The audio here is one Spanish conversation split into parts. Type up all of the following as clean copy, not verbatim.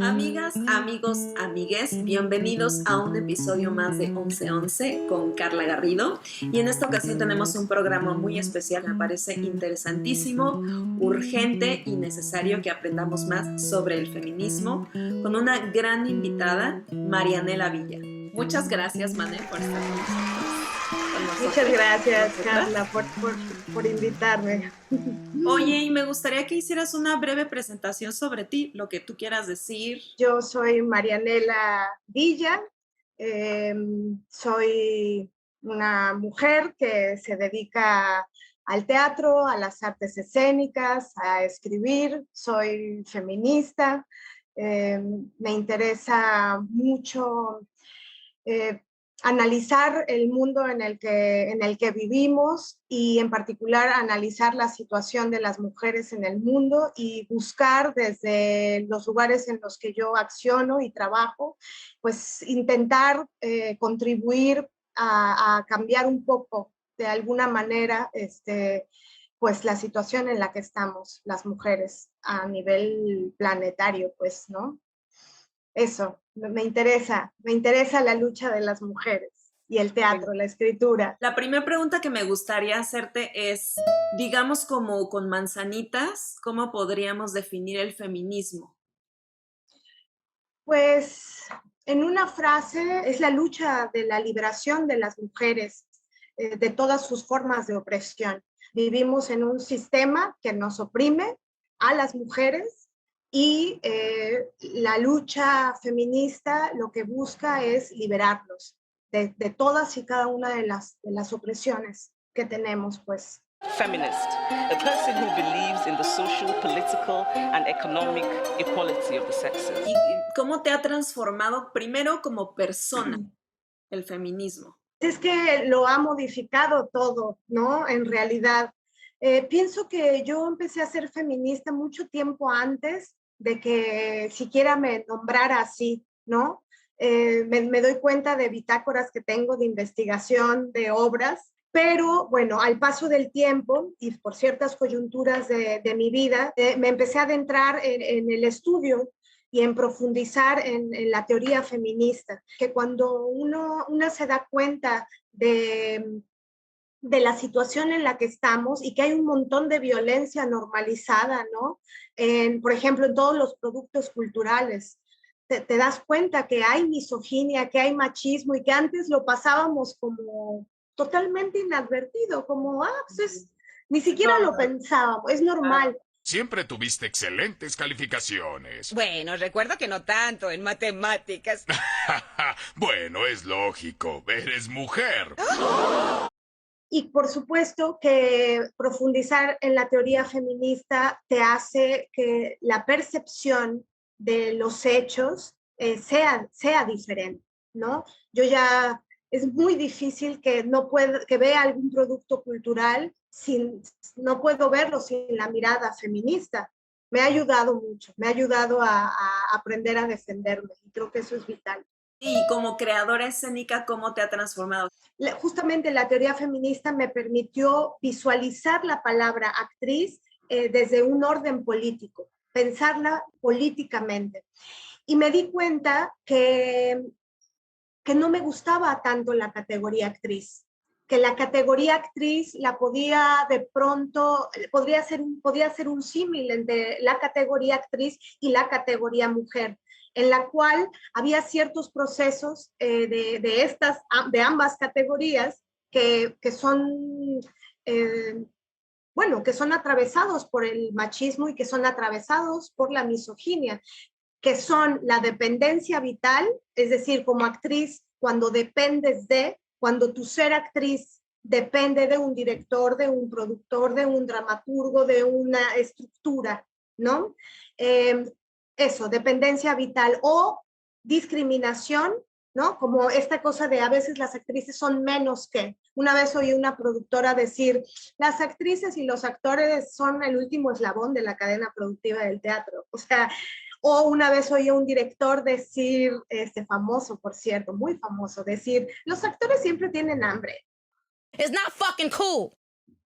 Amigas, amigos, amigues, bienvenidos a un episodio más de 1111 con Carla Garrido. Y en esta ocasión tenemos un programa muy especial, me parece interesantísimo, urgente y necesario que aprendamos más sobre el feminismo con una gran invitada, Marianela Villa. Muchas gracias, Mane, por estar con Muchas nosotros. gracias, Carla, por invitarme. Oye, y me gustaría que hicieras una breve presentación sobre ti, lo que tú quieras decir. Yo soy Marianela Villa, eh, soy una mujer que se dedica al teatro, a las artes escénicas, a escribir, soy feminista, me interesa mucho eh, analizar el mundo en el que vivimos y en particular analizar la situación de las mujeres en el mundo y buscar desde los lugares en los que yo acciono y trabajo, pues intentar contribuir a cambiar un poco de alguna manera pues la situación en la que estamos las mujeres a nivel planetario, pues, ¿no? Eso, me interesa la lucha de las mujeres y el teatro, la escritura. La primera pregunta que me gustaría hacerte es, digamos como con manzanitas, ¿cómo podríamos definir el feminismo? Pues en una frase es la lucha de la liberación de las mujeres de todas sus formas de opresión. Vivimos en un sistema que nos oprime a las mujeres y la lucha feminista lo que busca es liberarlos de todas y cada una de las opresiones que tenemos, pues. Feminist, a person who believes in the social, political, and economic equality of the sexes. ¿Y cómo te ha transformado primero como persona el feminismo? Es que lo ha modificado todo, ¿no? En realidad. Pienso que yo empecé a ser feminista mucho tiempo antes de que siquiera me nombrara así, ¿no? Me doy cuenta de bitácoras que tengo de investigación, de obras, pero bueno, al paso del tiempo y por ciertas coyunturas de mi vida, me empecé a adentrar en el estudio y en profundizar en la teoría feminista, que cuando una se da cuenta de la situación en la que estamos y que hay un montón de violencia normalizada, ¿no? Por ejemplo, en todos los productos culturales. Te das cuenta que hay misoginia, que hay machismo y que antes lo pasábamos como totalmente inadvertido, como, ni siquiera lo pensábamos, es normal. Siempre tuviste excelentes calificaciones. Bueno, recuerdo que no tanto en matemáticas. Bueno, es lógico. Eres mujer. Y por supuesto que profundizar en la teoría feminista te hace que la percepción de los hechos sea diferente, ¿no? Es muy difícil que vea algún producto cultural no puedo verlo sin la mirada feminista. Me ha ayudado mucho, me ha ayudado a aprender a defenderme y creo que eso es vital. Y como creadora escénica, ¿cómo te ha transformado? Justamente la teoría feminista me permitió visualizar la palabra actriz desde un orden político, pensarla políticamente. Y me di cuenta que no me gustaba tanto la categoría actriz, que la categoría actriz la podía de pronto, podía ser un símil entre la categoría actriz y la categoría mujer, en la cual había ciertos procesos de ambas categorías que son, que son atravesados por el machismo y que son atravesados por la misoginia, que son la dependencia vital, es decir, como actriz, cuando tu ser actriz depende de un director, de un productor, de un dramaturgo, de una estructura, ¿no? Eso, dependencia vital o discriminación, ¿no? Como esta cosa de a veces las actrices son menos que. Una vez oí una productora decir, las actrices y los actores son el último eslabón de la cadena productiva del teatro. O una vez oí a un director decir, famoso, por cierto, muy famoso, decir, los actores siempre tienen hambre. It's not fucking cool.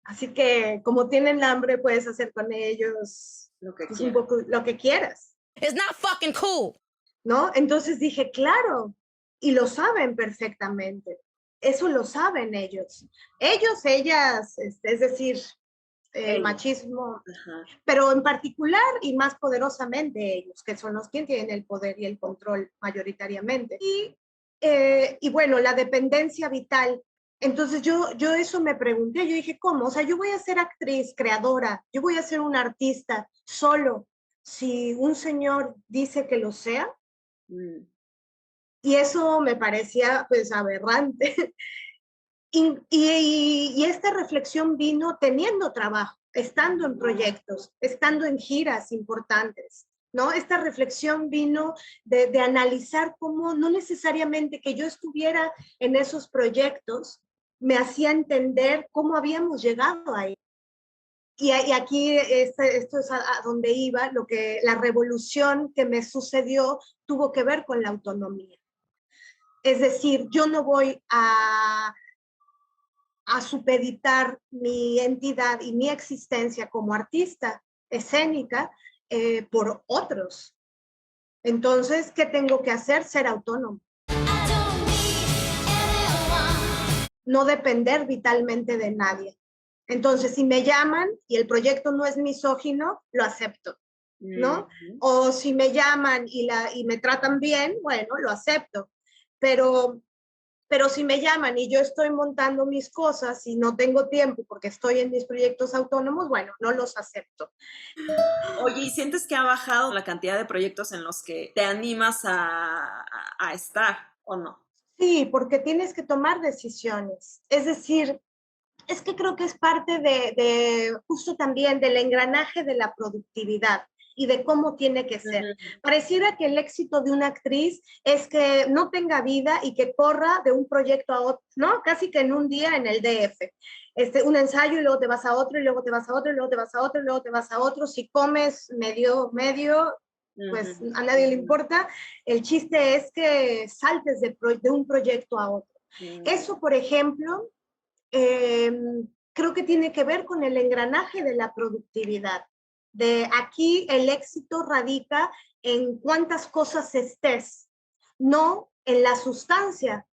Así que como tienen hambre, puedes hacer con ellos Lo que pues, quieras. un poco lo que quieras. It's not fucking cool. ¿No? Entonces dije, claro, y lo saben perfectamente. Eso lo saben ellos. Ellos, ellas, es decir, el Ellos. machismo, Ajá. pero en particular y más poderosamente ellos, que son los que tienen el poder y el control mayoritariamente. Y bueno, la dependencia vital. Entonces yo eso me pregunté, yo dije, ¿cómo? O sea, yo voy a ser actriz, creadora, yo voy a ser un artista solo si un señor dice que lo sea. Y eso me parecía pues aberrante. Y esta reflexión vino teniendo trabajo, estando en proyectos, estando en giras importantes, ¿no? Esta reflexión vino de analizar cómo no necesariamente que yo estuviera en esos proyectos me hacía entender cómo habíamos llegado ahí. Y aquí esto es a donde iba, la revolución que me sucedió tuvo que ver con la autonomía. Es decir, yo no voy a supeditar mi entidad y mi existencia como artista escénica por otros. Entonces, ¿qué tengo que hacer? Ser autónomo. No depender vitalmente de nadie. Entonces, si me llaman y el proyecto no es misógino, lo acepto, ¿no? O si me llaman y me tratan bien, bueno, lo acepto. Pero si me llaman y yo estoy montando mis cosas y no tengo tiempo porque estoy en mis proyectos autónomos, bueno, no los acepto. Oye, ¿y sientes que ha bajado la cantidad de proyectos en los que te animas a estar o no? Sí, porque tienes que tomar decisiones. Es decir, es que creo que es parte de justo también del engranaje de la productividad y de cómo tiene que ser. Pareciera que el éxito de una actriz es que no tenga vida y que corra de un proyecto a otro, ¿no? Casi que en un día en el DF. Un ensayo y luego te vas a otro y luego te vas a otro y luego te vas a otro y luego te vas a otro. Si comes medio, pues a nadie le importa. El chiste es que saltes de un proyecto a otro. Eso, por ejemplo, creo que tiene que ver con el engranaje de la productividad. De aquí el éxito radica en cuántas cosas estés, no en la sustancia,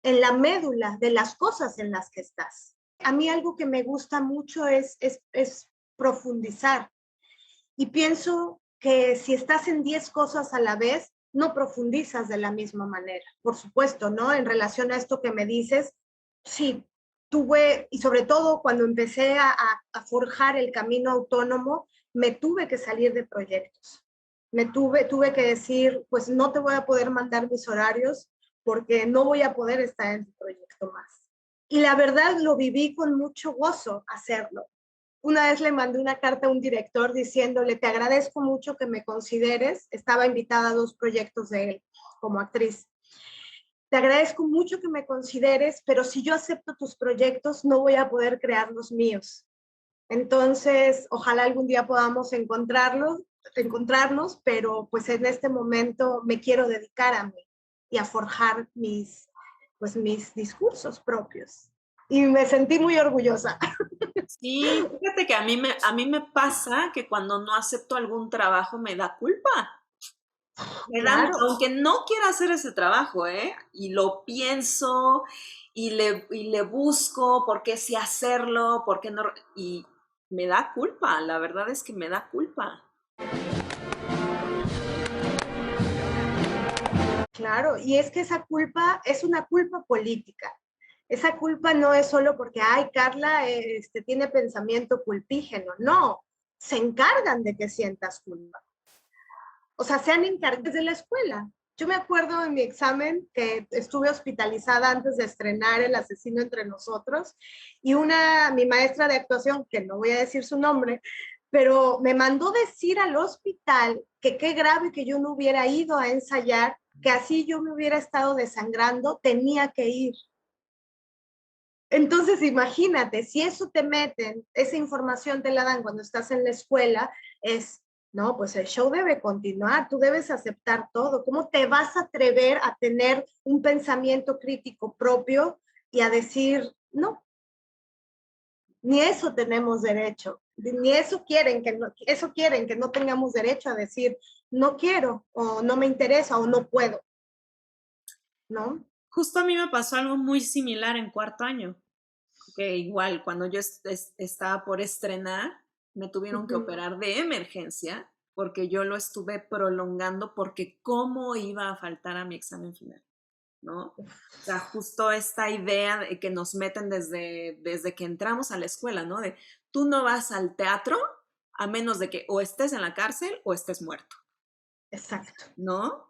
en la médula de las cosas en las que estás. A mí algo que me gusta mucho es profundizar. Y pienso que si estás en 10 cosas a la vez, no profundizas de la misma manera. Por supuesto, ¿no? En relación a esto que me dices, sí, tuve, y sobre todo cuando empecé a forjar el camino autónomo, me tuve que salir de proyectos. Tuve que decir, pues no te voy a poder mandar mis horarios porque no voy a poder estar en tu proyecto más. Y la verdad lo viví con mucho gozo hacerlo. Una vez le mandé una carta a un director diciéndole, te agradezco mucho que me consideres. Estaba invitada a 2 proyectos de él como actriz. Te agradezco mucho que me consideres, pero si yo acepto tus proyectos, no voy a poder crear los míos. Entonces, ojalá algún día podamos encontrarnos, pero pues en este momento me quiero dedicar a mí y a forjar mis discursos propios. Y me sentí muy orgullosa. Sí, fíjate que a mí me pasa que cuando no acepto algún trabajo me da culpa. Claro. Aunque no quiera hacer ese trabajo, y lo pienso y le busco por qué sí hacerlo, por qué no, y me da culpa, la verdad es que me da culpa. Claro, y es que esa culpa es una culpa política. Esa culpa no es solo porque, ay, Carla tiene pensamiento culpígeno. No, se encargan de que sientas culpa. O sea, se han encargado desde la escuela. Yo me acuerdo en mi examen que estuve hospitalizada antes de estrenar El asesino entre nosotros y mi maestra de actuación, que no voy a decir su nombre, pero me mandó decir al hospital que qué grave que yo no hubiera ido a ensayar, que así yo me hubiera estado desangrando, tenía que ir. Entonces, imagínate, si eso te meten, esa información te la dan cuando estás en la escuela, no, pues el show debe continuar, tú debes aceptar todo. ¿Cómo te vas a atrever a tener un pensamiento crítico propio y a decir, no, ni eso tenemos derecho, ni eso quieren que no tengamos derecho a decir, no quiero, o no me interesa, o no puedo, ¿no? Justo a mí me pasó algo muy similar en cuarto año, que igual cuando yo estaba por estrenar, me tuvieron que operar de emergencia porque yo lo estuve prolongando porque cómo iba a faltar a mi examen final, ¿no? O sea, justo esta idea de que nos meten desde que entramos a la escuela, ¿no? De tú no vas al teatro a menos de que o estés en la cárcel o estés muerto. Exacto. ¿No?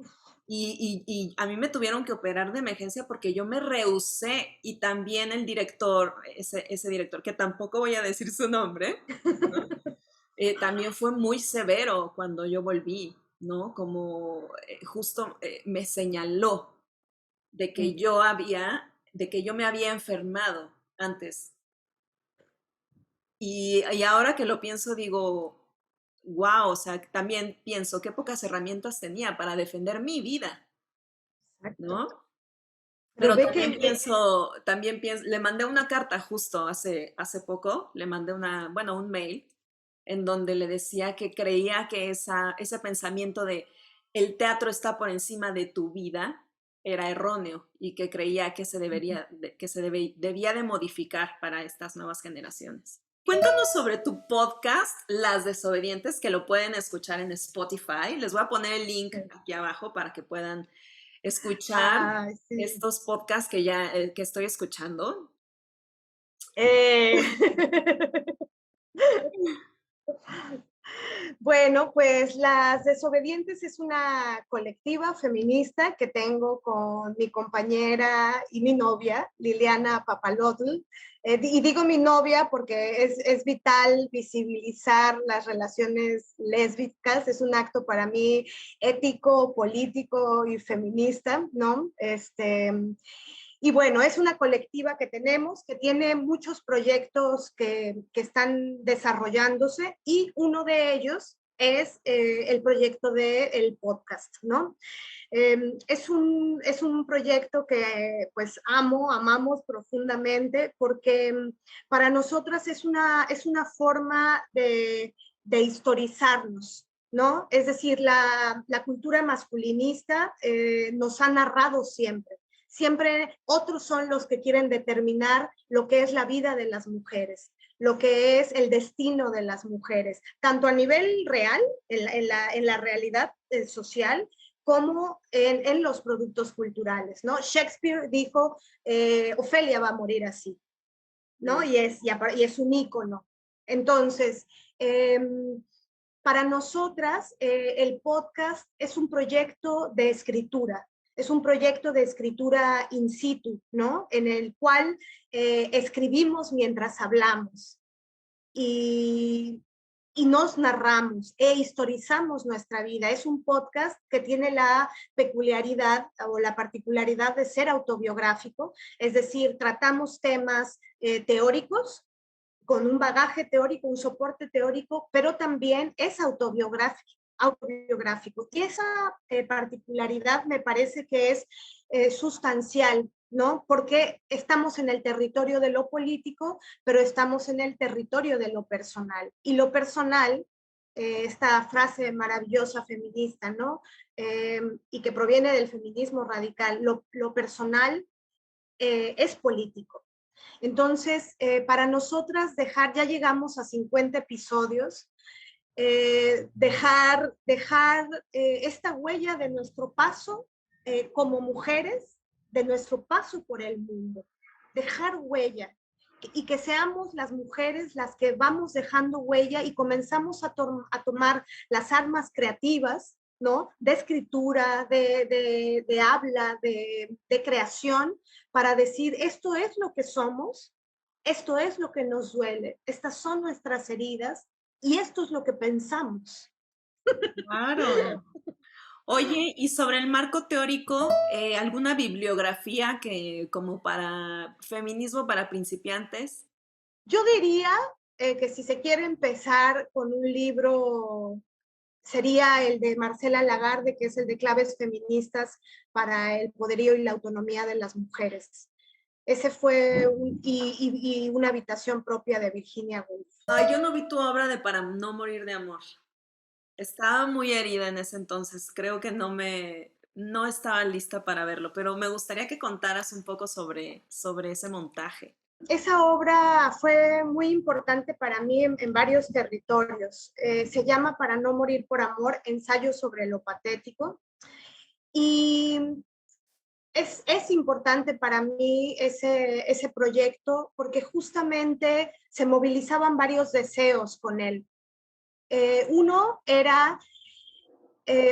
Y a mí me tuvieron que operar de emergencia porque yo me rehusé y también el director, ese director, que tampoco voy a decir su nombre, ¿no? También fue muy severo cuando yo volví, ¿no? Como justo me señaló de que de que yo me había enfermado antes. Y ahora que lo pienso, digo, wow, o sea, también pienso qué pocas herramientas tenía para defender mi vida, Exacto. ¿no? Pero Pero ve que también pienso, le mandé una carta justo hace poco, le mandé un mail en donde le decía que creía que ese pensamiento de el teatro está por encima de tu vida era erróneo y que creía que debía de modificar para estas nuevas generaciones. Cuéntanos sobre tu podcast, Las Desobedientes, que lo pueden escuchar en Spotify. Les voy a poner el link aquí abajo para que puedan escuchar sí. estos podcasts que estoy escuchando. Bueno, pues Las Desobedientes es una colectiva feminista que tengo con mi compañera y mi novia, Liliana Papalotl. Y digo mi novia porque es vital visibilizar las relaciones lésbicas. Es un acto para mí ético, político y feminista, ¿no? Y bueno, es una colectiva que tenemos, que tiene muchos proyectos que están desarrollándose y uno de ellos es el proyecto del podcast, ¿no? Es un proyecto que pues amamos profundamente porque para nosotras es una forma de historizarnos, ¿no? Es decir, la cultura masculinista nos ha narrado siempre. Siempre otros son los que quieren determinar lo que es la vida de las mujeres, lo que es el destino de las mujeres, tanto a nivel real, en la realidad social, como en los productos culturales, ¿no? Shakespeare dijo, Ofelia va a morir así, ¿no? Y es un ícono. Entonces, para nosotras, el podcast es un proyecto de escritura, es un proyecto de escritura in situ, ¿no? En el cual escribimos mientras hablamos y nos narramos e historizamos nuestra vida. Es un podcast que tiene la peculiaridad o la particularidad de ser autobiográfico, es decir, tratamos temas teóricos, con un bagaje teórico, un soporte teórico, pero también es autobiográfico. Y esa particularidad me parece que es sustancial, ¿no? Porque estamos en el territorio de lo político, pero estamos en el territorio de lo personal. Y lo personal, esta frase maravillosa feminista, ¿no? Y que proviene del feminismo radical, lo personal es político. Entonces, para nosotras ya llegamos a 50 episodios, dejar esta huella de nuestro paso como mujeres, de nuestro paso por el mundo, dejar huella y que seamos las mujeres las que vamos dejando huella y comenzamos a tomar las armas creativas, ¿no? De escritura, de habla, de creación, para decir, esto es lo que somos, esto es lo que nos duele, estas son nuestras heridas y esto es lo que pensamos. Claro. Oye, y sobre el marco teórico, ¿alguna bibliografía que como para feminismo para principiantes? Yo diría que si se quiere empezar con un libro, sería el de Marcela Lagarde, que es el de Claves Feministas para el Poderío y la Autonomía de las Mujeres. Ese fue y Una habitación propia de Virginia Woolf. Ay, yo no vi tu obra de Para no morir de amor. Estaba muy herida en ese entonces, creo que no estaba lista para verlo, pero me gustaría que contaras un poco sobre ese montaje. Esa obra fue muy importante para mí en varios territorios. Se llama Para no morir por amor, ensayo sobre lo patético. Y es importante para mí ese proyecto porque justamente se movilizaban varios deseos con él. Uno era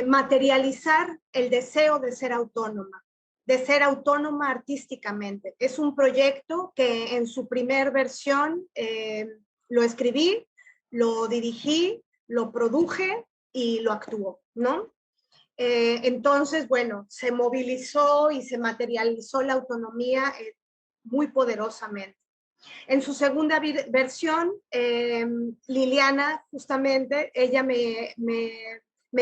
materializar el deseo de ser autónoma artísticamente. Es un proyecto que en su primer versión lo escribí, lo dirigí, lo produje y lo actuó, ¿no? Entonces, bueno, se movilizó y se materializó la autonomía muy poderosamente. En su segunda versión, Liliana, justamente, ella me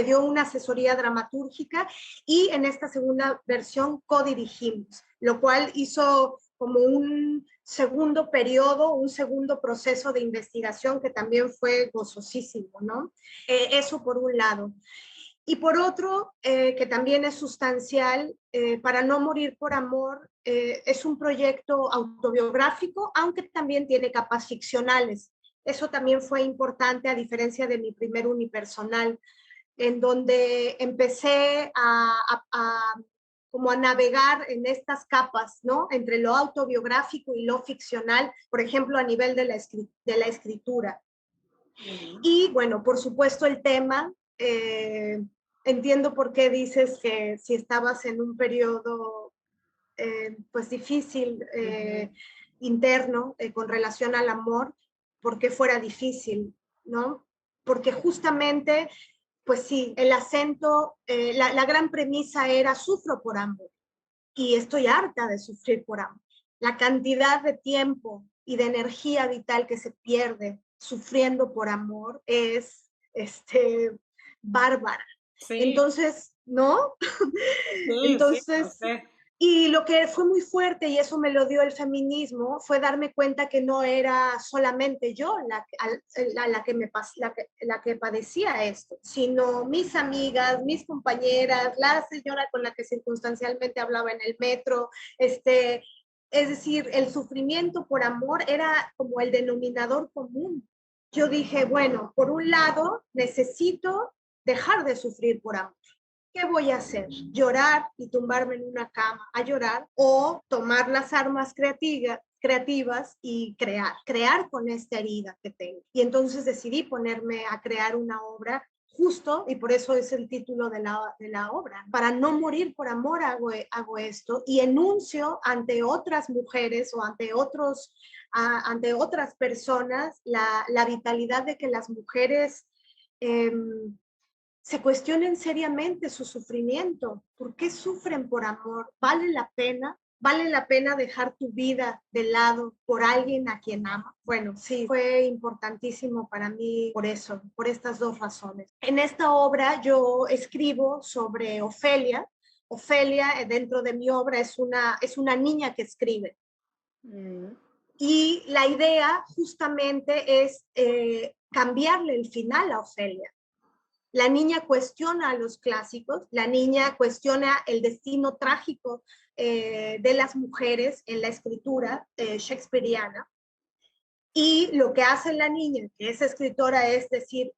dio una asesoría dramatúrgica y en esta segunda versión codirigimos, lo cual hizo como un segundo periodo, un segundo proceso de investigación que también fue gozosísimo, ¿no? Eso por un lado. Y por otro, que también es sustancial, Para no morir por amor, es un proyecto autobiográfico, aunque también tiene capas ficcionales. Eso también fue importante a diferencia de mi primer unipersonal, en donde empecé como a navegar en estas capas, ¿no? Entre lo autobiográfico y lo ficcional, por ejemplo, a nivel de la escritura. Y bueno, por supuesto el tema, entiendo por qué dices que si estabas en un periodo pues difícil interno con relación al amor, ¿por qué fuera difícil? ¿No? Porque justamente, pues sí, el acento, la gran premisa era sufro por amor y estoy harta de sufrir por amor. La cantidad de tiempo y de energía vital que se pierde sufriendo por amor es bárbara. Sí, Entonces, ¿no? sí, lo Entonces, sé. y lo que fue muy fuerte, y eso me lo dio el feminismo, fue darme cuenta que no era solamente yo la que padecía esto, sino mis amigas, mis compañeras, la señora con la que circunstancialmente hablaba en el metro, es decir, el sufrimiento por amor era como el denominador común. Yo dije, bueno, por un lado, necesito dejar de sufrir por amor. ¿Qué voy a hacer? ¿Llorar y tumbarme en una cama a llorar o tomar las armas creativas y crear con esta herida que tengo? Y entonces decidí ponerme a crear una obra justo, y por eso es el título de la obra. Para no morir por amor hago esto y enuncio ante otras mujeres o ante otras personas la vitalidad de que las mujeres se cuestionen seriamente su sufrimiento. ¿Por qué sufren por amor? ¿Vale la pena? ¿Vale la pena dejar tu vida de lado por alguien a quien ama? Bueno, sí, fue importantísimo para mí por eso, por estas dos razones. En esta obra yo escribo sobre Ofelia. Ofelia, dentro de mi obra, es una niña que escribe. Y la idea justamente es cambiarle el final a Ofelia. La niña cuestiona a los clásicos, la niña cuestiona el destino trágico de las mujeres en la escritura shakespeariana. Y lo que hace la niña, que es escritora, es decir,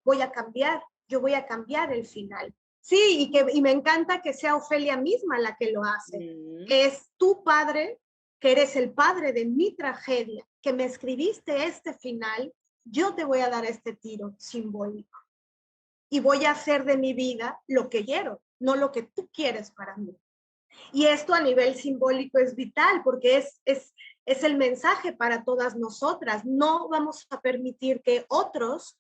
yo voy a cambiar el final. Sí, y me encanta que sea Ofelia misma la que lo hace. Es tu padre, que eres el padre de mi tragedia, que me escribiste este final, yo te voy a dar este tiro simbólico. Y voy a hacer de mi vida lo que quiero, no lo que tú quieres para mí. Y esto a nivel simbólico es vital porque es el mensaje para todas nosotras. No vamos a permitir que otros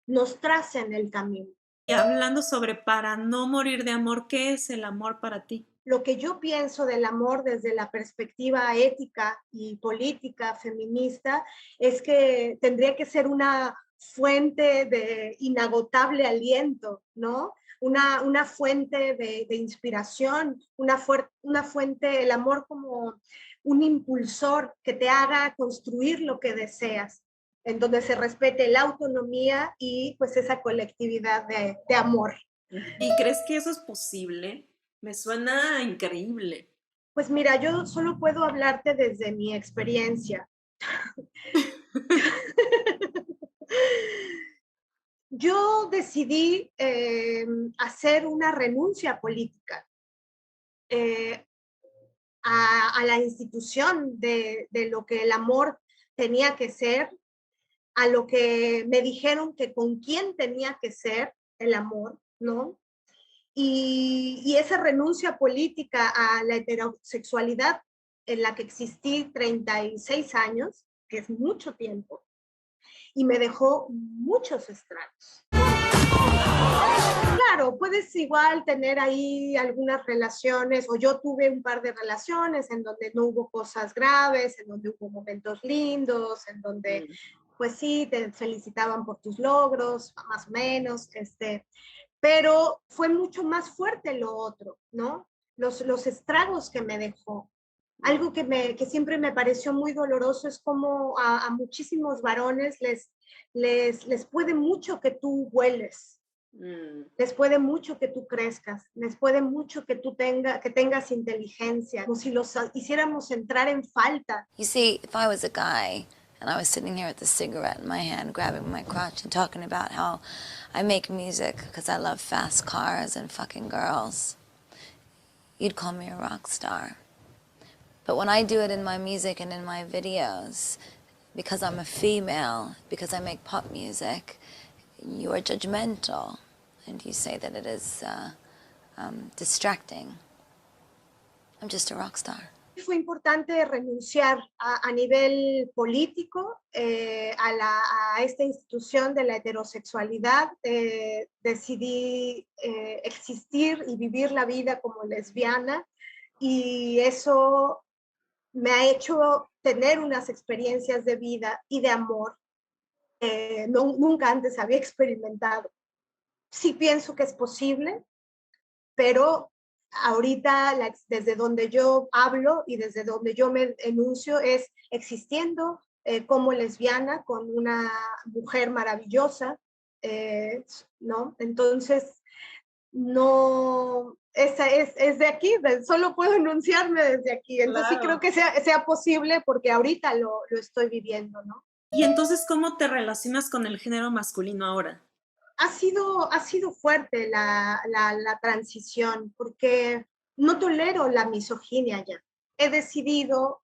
nos tracen el camino. Y hablando sobre para no morir de amor, ¿qué es el amor para ti? Lo que yo pienso del amor desde la perspectiva ética y política feminista es que tendría que ser una fuente de inagotable aliento, ¿no? Una fuente de inspiración, una fuente, el amor como un impulsor que te haga construir lo que deseas. en donde se respete la autonomía y pues esa colectividad de amor. ¿Y crees que eso es posible? Me suena increíble. Pues mira, yo solo puedo hablarte desde mi experiencia. Yo decidí hacer una renuncia política eh, a la institución de lo que el amor tenía que ser, a lo que me dijeron que con quién tenía que ser el amor, ¿no? Y esa renuncia política a la heterosexualidad en la que existí 36 años, que es mucho tiempo, y me dejó muchos estragos. Claro, puedes igual tener ahí algunas relaciones, o yo tuve un par de relaciones en donde no hubo cosas graves, en donde hubo momentos lindos, en donde pues sí, te felicitaban por tus logros, más o menos, pero fue mucho más fuerte lo otro, ¿no? Los estragos que me dejó. Algo que siempre me pareció muy doloroso es como a muchísimos varones les puede mucho que tú hueles, les puede mucho que tú crezcas, les puede mucho que tengas inteligencia, como si los hiciéramos entrar en falta. You see, if I was a guy and I was sitting here with a cigarette in my hand, grabbing my crotch and talking about how I make music because I love fast cars and fucking girls, you'd call me a rock star. But when I do it in my music and in my videos, because I'm a female, because I make pop music, you are judgmental and you say that it is distracting. I'm just a rock star. Fue importante renunciar a nivel político a esta institución de la heterosexualidad. Decidí existir y vivir la vida como lesbiana y eso me ha hecho tener unas experiencias de vida y de amor que nunca antes había experimentado. Sí pienso que es posible, pero ahorita desde donde yo hablo y desde donde yo me enuncio es existiendo como lesbiana con una mujer maravillosa, ¿no? Entonces, no, es de aquí, solo puedo enunciarme desde aquí. Entonces Claro. sí creo que sea posible porque ahorita lo estoy viviendo, ¿no? Y entonces, ¿cómo te relacionas con el género masculino ahora? Ha sido fuerte la transición porque no tolero la misoginia ya. He decidido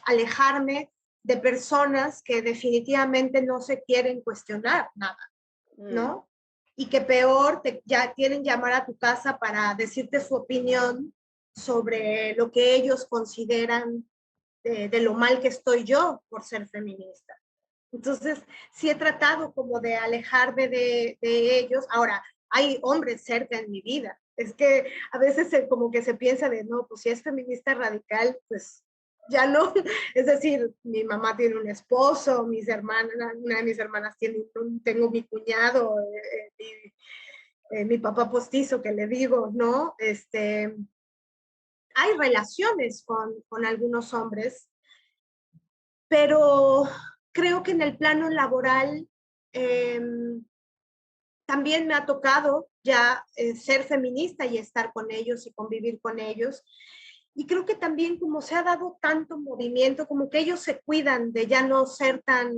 alejarme de personas que definitivamente no se quieren cuestionar nada, ¿no? Y que peor ya quieren llamar a tu casa para decirte su opinión sobre lo que ellos consideran de lo mal que estoy yo por ser feminista. Entonces, sí he tratado como de alejarme de ellos. Ahora, hay hombres cerca en mi vida. Es que a veces como que se piensa de, no, pues si es feminista radical, pues ya no. Es decir, mi mamá tiene un esposo, mis hermanas, una de mis hermanas tengo mi cuñado, mi papá postizo que le digo, ¿no? Hay relaciones con algunos hombres, pero creo que en el plano laboral también me ha tocado ya ser feminista y estar con ellos y convivir con ellos. Y creo que también como se ha dado tanto movimiento, como que ellos se cuidan de ya no ser tan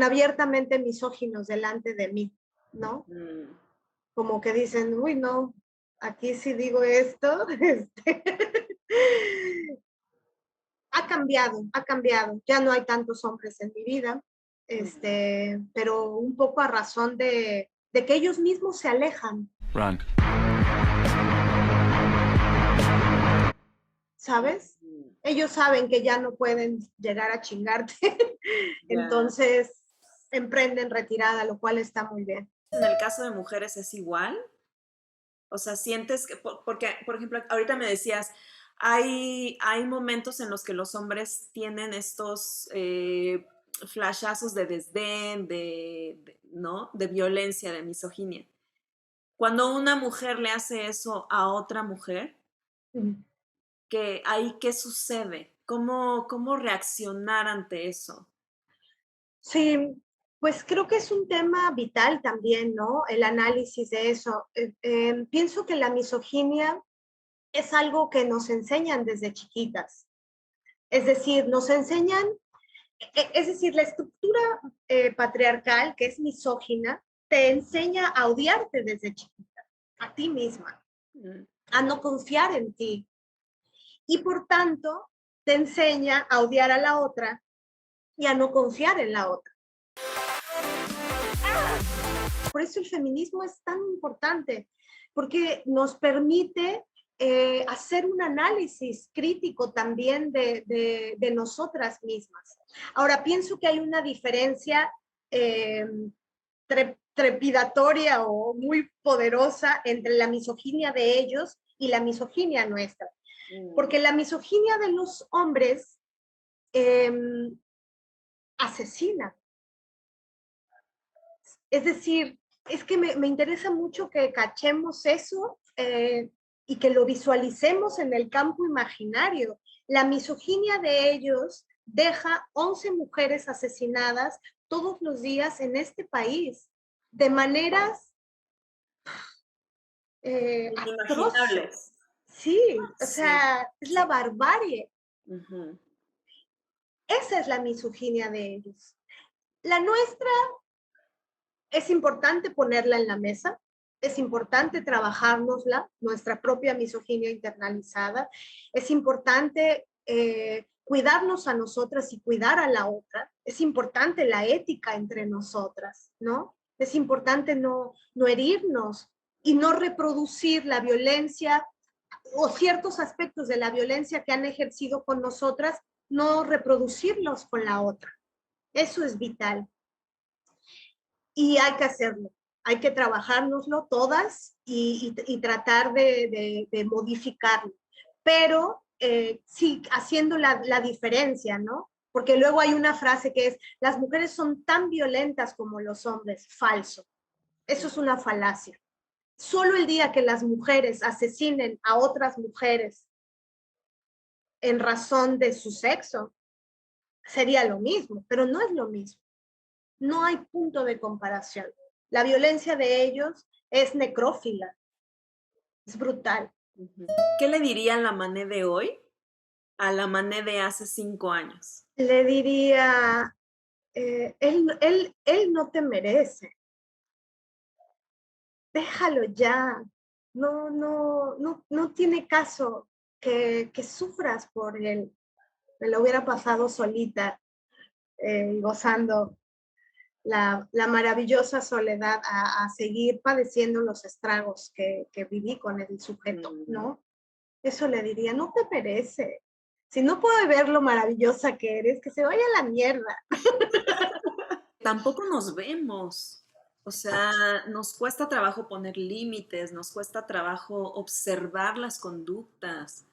abiertamente misóginos delante de mí, ¿no? Como que dicen, uy, no, aquí sí digo esto. Ha cambiado. Ya no hay tantos hombres en mi vida, pero un poco a razón de que ellos mismos se alejan. Run. ¿Sabes? Ellos saben que ya no pueden llegar a chingarte, entonces emprenden retirada, lo cual está muy bien. En el caso de mujeres es igual. O sea, sientes que, porque, por ejemplo, ahorita me decías, hay momentos en los que los hombres tienen estos flashazos de desdén, ¿no? De violencia, de misoginia. Cuando una mujer le hace eso a otra mujer, ¿qué sucede? ¿Cómo reaccionar ante eso? Sí, pues creo que es un tema vital también, ¿no? El análisis de eso. Pienso que la misoginia es algo que nos enseñan desde chiquitas. Es decir, nos enseñan, es decir, la estructura patriarcal, que es misógina, te enseña a odiarte desde chiquita, a ti misma, a no confiar en ti. Y por tanto, te enseña a odiar a la otra y a no confiar en la otra. Por eso el feminismo es tan importante, porque nos permite hacer un análisis crítico también de nosotras mismas. Ahora, pienso que hay una diferencia trepidatoria o muy poderosa entre la misoginia de ellos y la misoginia nuestra. Porque la misoginia de los hombres asesina. Es decir, es que me interesa mucho que cachemos eso y que lo visualicemos en el campo imaginario. La misoginia de ellos deja 11 mujeres asesinadas todos los días en este país, de maneras atroces. Sí, o sea, es la barbarie. Esa es la misoginia de ellos. La nuestra es importante ponerla en la mesa, es importante trabajárnosla, nuestra propia misoginia internalizada, es importante cuidarnos a nosotras y cuidar a la otra, es importante la ética entre nosotras, ¿no? Es importante no herirnos y no reproducir la violencia o ciertos aspectos de la violencia que han ejercido con nosotras, no reproducirlos con la otra. Eso es vital. Y hay que hacerlo, hay que trabajárnoslo todas y tratar de modificarlo. Pero sí, haciendo la diferencia, ¿no? Porque luego hay una frase que es, las mujeres son tan violentas como los hombres. Falso. Eso es una falacia. Solo el día que las mujeres asesinen a otras mujeres en razón de su sexo, sería lo mismo, pero no es lo mismo. No hay punto de comparación. La violencia de ellos es necrófila, es brutal. ¿Qué le diría la Mané de hoy a la Mané de hace 5 años? Le diría, él no te merece. Déjalo ya. No tiene caso que sufras por él. Me lo hubiera pasado solita, gozando la maravillosa soledad a seguir padeciendo los estragos que viví con el sujeto, ¿no? Eso le diría, no te merece. Si no puede ver lo maravillosa que eres, que se vaya a la mierda. Tampoco nos vemos. O sea, nos cuesta trabajo poner límites, nos cuesta trabajo observar las conductas.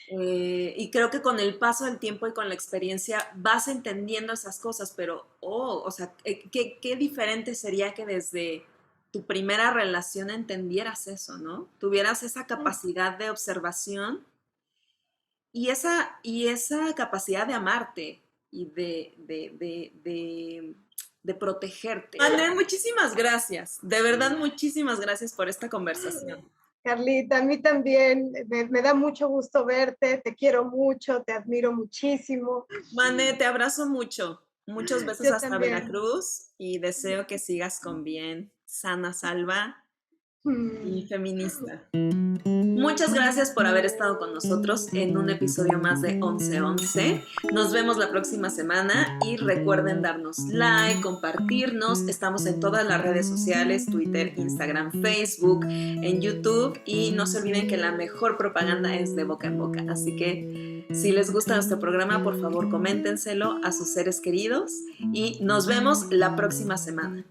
Y creo que con el paso del tiempo y con la experiencia vas entendiendo esas cosas, pero, o sea, qué diferente sería que desde tu primera relación entendieras eso, ¿no? Tuvieras esa capacidad de observación y esa capacidad de amarte y de protegerte. Mané, muchísimas gracias. De verdad, muchísimas gracias por esta conversación. Carlita, a mí también me da mucho gusto verte, te quiero mucho, te admiro muchísimo. Mané, te abrazo mucho. Muchos besos Yo hasta también. Veracruz y deseo que sigas con bien, sana, salva y feminista. Muchas gracias por haber estado con nosotros en un episodio más de 1111. Nos vemos la próxima semana y recuerden darnos like, compartirnos. Estamos en todas las redes sociales, Twitter, Instagram, Facebook, en YouTube y no se olviden que la mejor propaganda es de boca en boca. Así que si les gusta nuestro programa, por favor coméntenselo a sus seres queridos y nos vemos la próxima semana.